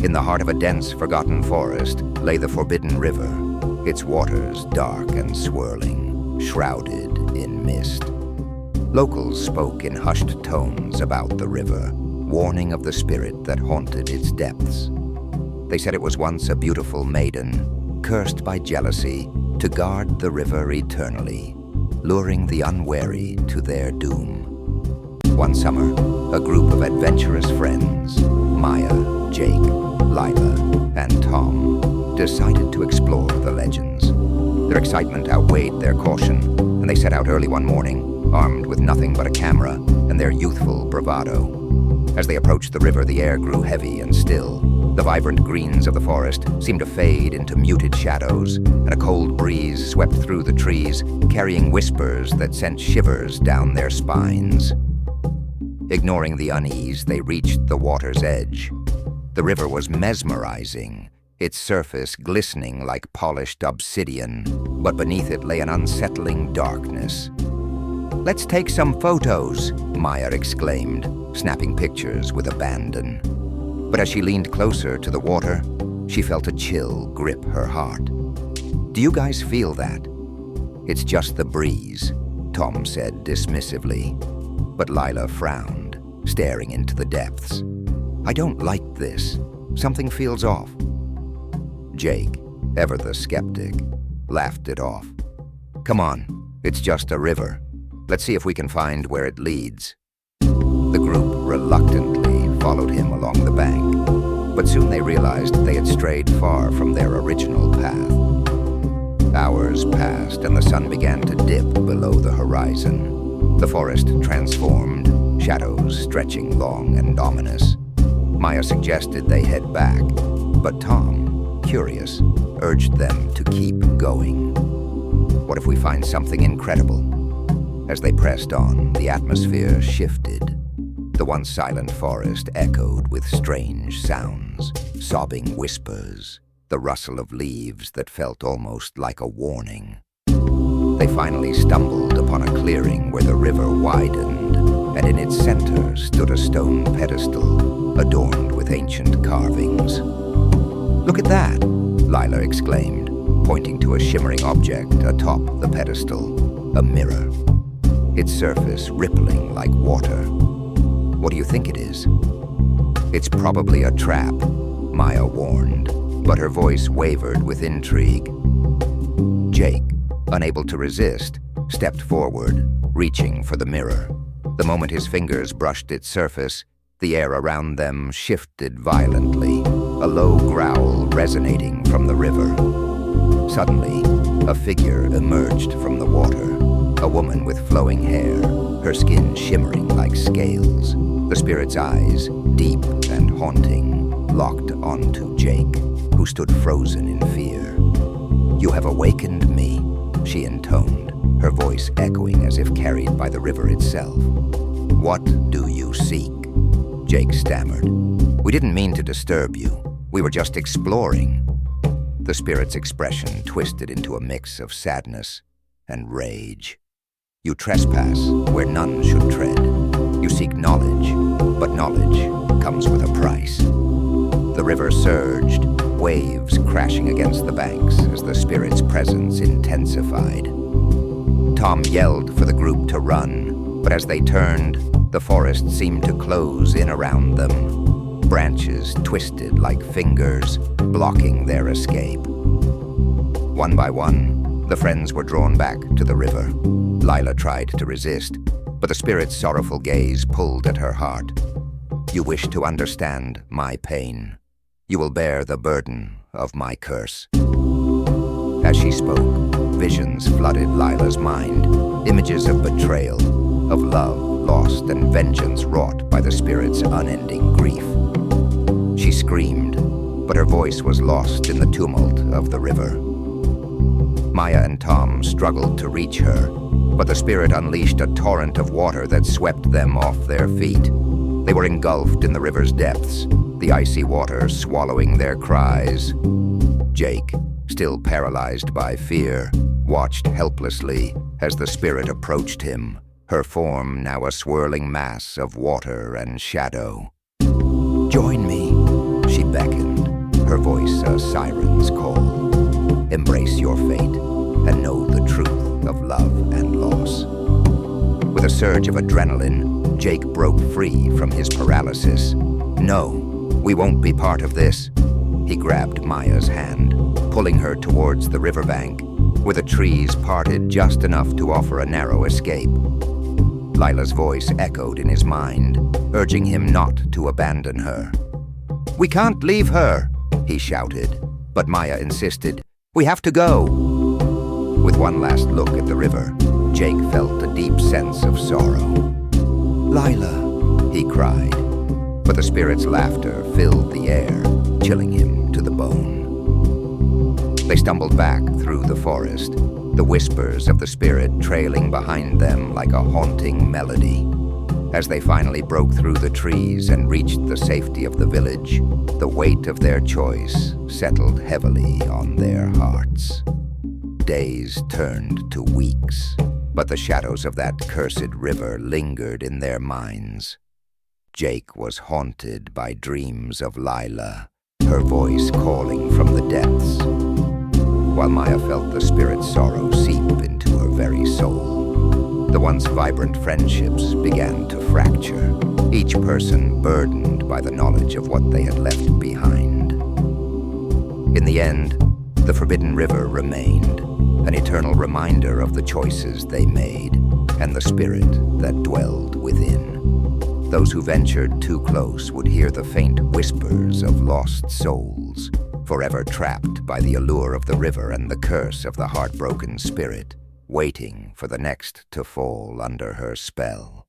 In the heart of a dense, forgotten forest lay the Forbidden River, its waters dark and swirling, shrouded in mist. Locals spoke in hushed tones about the river, warning of the spirit that haunted its depths. They said it was once a beautiful maiden, cursed by jealousy to guard the river eternally, luring the unwary to their doom. One summer, a group of adventurous friends, Maya, Jake, Lila, and Tom, decided to explore the legends. Their excitement outweighed their caution, and they set out early one morning, armed with nothing but a camera and their youthful bravado. As they approached the river, the air grew heavy and still. The vibrant greens of the forest seemed to fade into muted shadows, and a cold breeze swept through the trees, carrying whispers that sent shivers down their spines. Ignoring the unease, they reached the water's edge. The river was mesmerizing, its surface glistening like polished obsidian, but beneath it lay an unsettling darkness. "Let's take some photos," Maya exclaimed, snapping pictures with abandon. But as she leaned closer to the water, she felt a chill grip her heart. "Do you guys feel that?" "It's just the breeze," Tom said dismissively. But Lila frowned, staring into the depths. "I don't like this. Something feels off." Jake, ever the skeptic, laughed it off. "Come on, it's just a river. Let's see if we can find where it leads." The group reluctantly followed him along the bank, but soon they realized they had strayed far from their original path. Hours passed and the sun began to dip below the horizon. The forest transformed, shadows stretching long and ominous. Maya suggested they head back, but Tom, curious, urged them to keep going. "What if we find something incredible?" As they pressed on, the atmosphere shifted. The once silent forest echoed with strange sounds, sobbing whispers, the rustle of leaves that felt almost like a warning. They finally stumbled upon a clearing where the river widened, and in its center stood a stone pedestal adorned with ancient carvings. "Look at that!" Lila exclaimed, pointing to a shimmering object atop the pedestal, a mirror, its surface rippling like water. "What do you think it is?" "It's probably a trap," Maya warned, but her voice wavered with intrigue. Jake, unable to resist, stepped forward, reaching for the mirror. The moment his fingers brushed its surface, the air around them shifted violently, a low growl resonating from the river. Suddenly, a figure emerged from the water, a woman with flowing hair, her skin shimmering like scales. The spirit's eyes, deep and haunting, locked onto Jake, who stood frozen in fear. "You have awakened me," she intoned, her voice echoing as if carried by the river itself. "What do you seek?" Jake stammered. "We didn't mean to disturb you. We were just exploring." The spirit's expression twisted into a mix of sadness and rage. "You trespass where none should tread. You seek knowledge, but knowledge comes with a price." The river surged, waves crashing against the banks as the spirit's presence intensified. Tom yelled for the group to run, but as they turned, the forest seemed to close in around them. Branches twisted like fingers, blocking their escape. One by one, the friends were drawn back to the river. Lila tried to resist, but the spirit's sorrowful gaze pulled at her heart. "You wish to understand my pain. You will bear the burden of my curse." As she spoke, visions flooded Lila's mind, images of betrayal, of love lost and vengeance wrought by the spirit's unending grief. She screamed, but her voice was lost in the tumult of the river. Maya and Tom struggled to reach her, but the spirit unleashed a torrent of water that swept them off their feet. They were engulfed in the river's depths, the icy water swallowing their cries. Jake, still paralyzed by fear, watched helplessly as the spirit approached him, her form now a swirling mass of water and shadow. "Join me," she beckoned, her voice a siren's call. Embrace your fate and know the truth of love and loss. With a surge of adrenaline, Jake broke free from his paralysis. No, we won't be part of this. He grabbed Maya's hand, pulling her towards the riverbank, where the trees parted just enough to offer a narrow escape. Lila's voice echoed in his mind, urging him not to abandon her. "We can't leave her," he shouted, but Maya insisted. "We have to go." With one last look at the river, Jake felt a deep sense of sorrow. "Lila," he cried, but the spirit's laughter filled the air, chilling him to the bone. They stumbled back through the forest, the whispers of the spirit trailing behind them like a haunting melody. As they finally broke through the trees and reached the safety of the village, the weight of their choice settled heavily on their hearts. Days turned to weeks, but the shadows of that cursed river lingered in their minds. Jake was haunted by dreams of Lila, her voice calling from the depths, while Maya felt the spirit's sorrow seep into her very soul. The once vibrant friendships began to fracture, each person burdened by the knowledge of what they had left behind. In the end, the Forbidden River remained, an eternal reminder of the choices they made and the spirit that dwelled within. Those who ventured too close would hear the faint whispers of lost souls, forever trapped by the allure of the river and the curse of the heartbroken spirit, waiting for the next to fall under her spell.